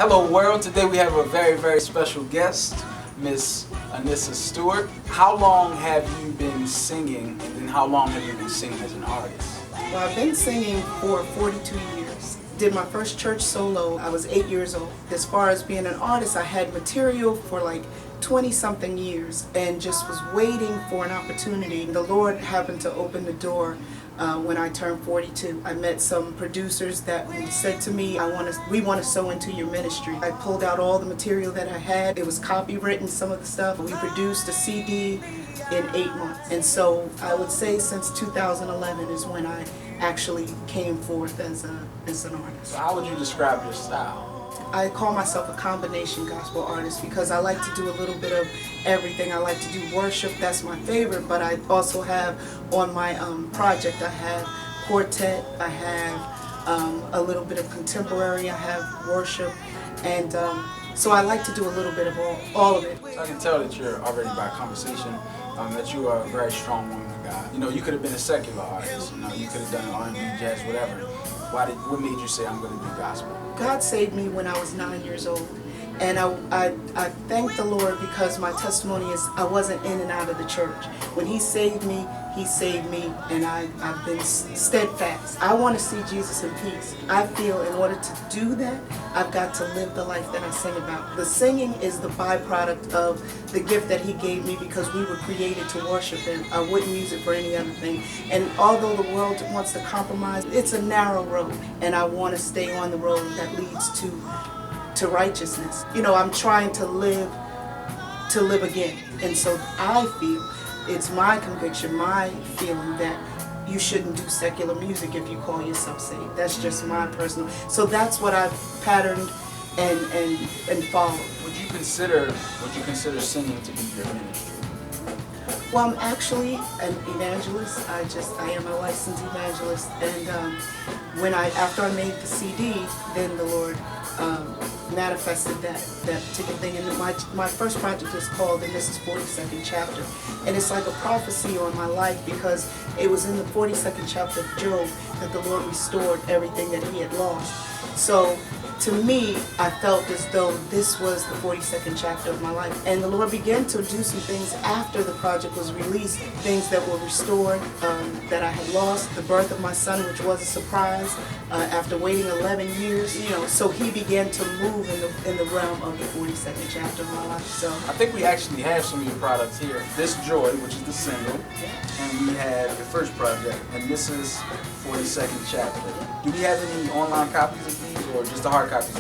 Hello world, today we have a very special guest, Miss Anissa Stewart. How long have you been singing, and then how long have you been singing as an artist? Well, I've been singing for 42 years. Did my first church solo, I was 8 years old. As far as being an artist, I had material for like 20-something years and just was waiting for an opportunity. The Lord happened to open the door when I turned 42. I met some producers that said to me, we want to sow into your ministry. I pulled out all the material that I had. It was copywritten, some of the stuff. We produced a CD in 8 months. And so I would say since 2011 is when I actually came forth as an artist. So how would you describe your style? I call myself a combination gospel artist because I like to do a little bit of everything. I like to do worship, that's my favorite, but I also have on my project, I have quartet, I have a little bit of contemporary, I have worship, and so I like to do a little bit of all of it. So I can tell that you're already by conversation, that you are a very strong woman of God. You know, you could have been a secular artist, you know, you could have done R&B, jazz, whatever. What made you say, I'm going to do gospel? God saved me when I was 9 years old. And I thank the Lord because my testimony is I wasn't in and out of the church. When He saved me, and I've been steadfast. I want to see Jesus in peace. I feel in order to do that, I've got to live the life that I sing about. The singing is the byproduct of the gift that He gave me because we were created to worship Him. I wouldn't use it for any other thing. And although the world wants to compromise, it's a narrow road, and I want to stay on the road that leads to righteousness. You know, I'm trying to live again. And so I feel, it's my conviction, my feeling that you shouldn't do secular music if you call yourself saved. That's just my personal. So that's what I've patterned and followed. Would you consider singing to be your ministry? Well, I'm actually an evangelist. I am a licensed evangelist, and after I made the CD, then the Lord manifested that particular thing. And my first project is called Anissa 42nd Chapter, and it's like a prophecy on my life because it was in the 42nd chapter of Job that the Lord restored everything that he had lost. So to me, I felt as though this was the 42nd chapter of my life. And the Lord began to do some things after the project was released, things that were restored, that I had lost, the birth of my son, which was a surprise, after waiting 11 years, you know, so He began to move in the realm of the 42nd chapter of my life. So I think we actually have some of your products here. This Joy, which is the single, and we have your first project, and this is 42nd chapter. Do we have any online copies of these, or just the hard copies?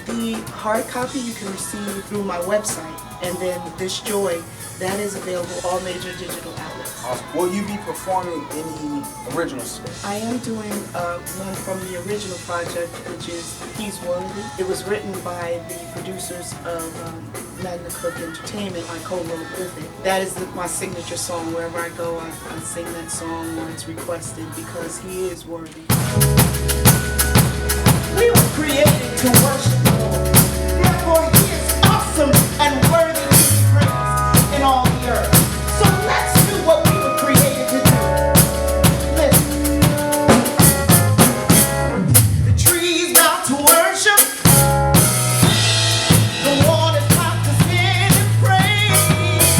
The hard copy you can receive through my website, and then This Joy, that is available all major digital outlets. Awesome. Will you be performing any original stuff? I am doing one from the original project, which is He's Worthy. It was written by the producers of Magna Cook Entertainment. I co-wrote with it. That is my signature song. Wherever I go, I sing that song when it's requested because He is worthy. We were created to worship the Lord. Therefore, He is awesome and worthy to be praised in all the earth. So let's do what we were created to do. Listen. The trees bow to worship. The waters have to stand and praise.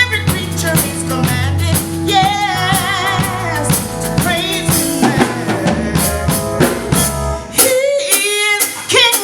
Every creature is commanded, yes, to praise His name. He is King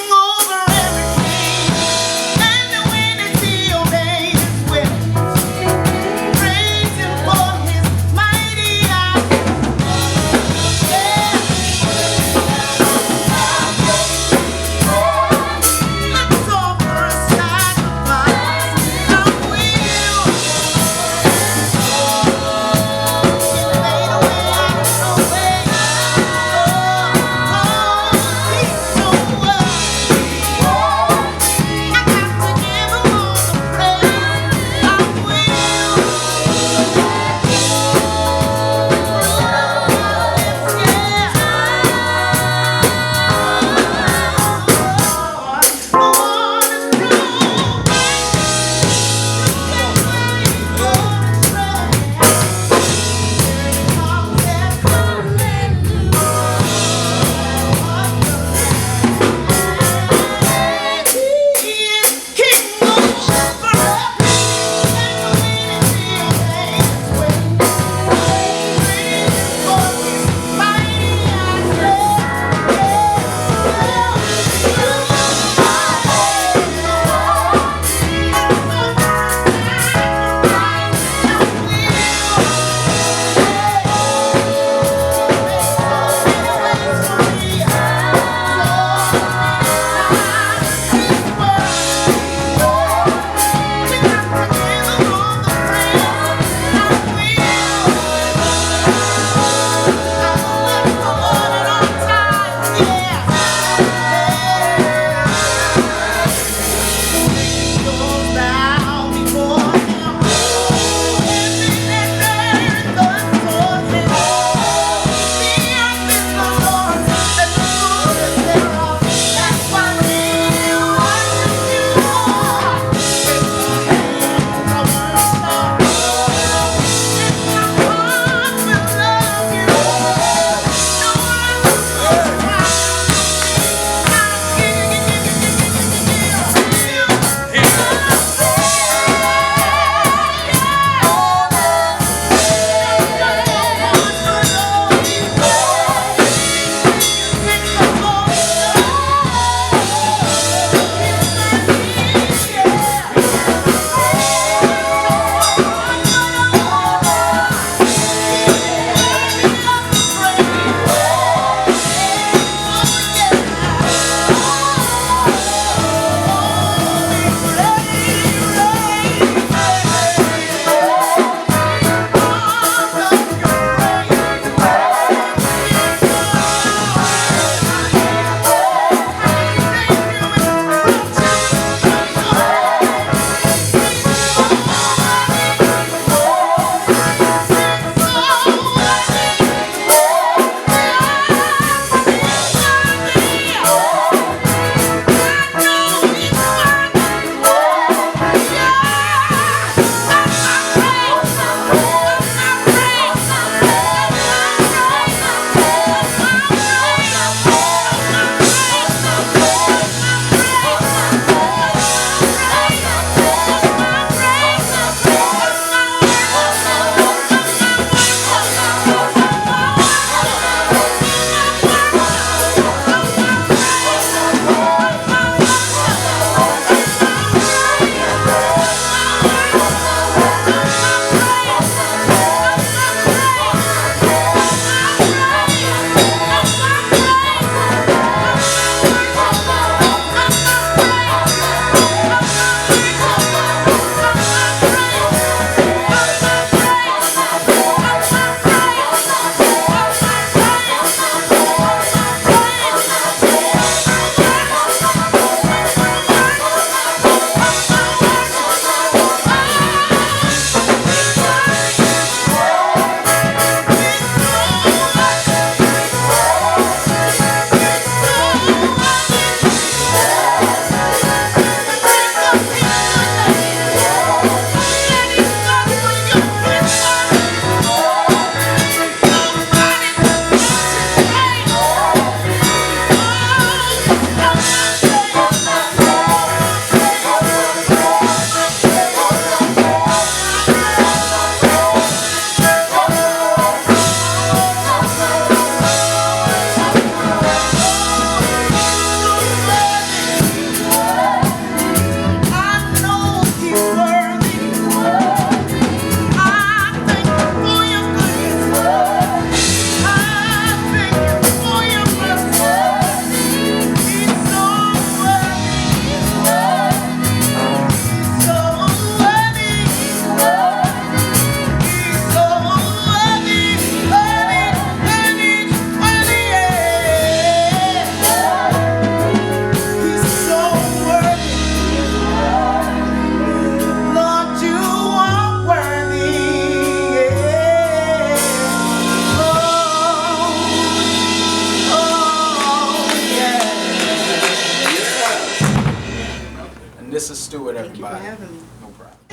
Stewart, Thank you everybody. for having me. No problem.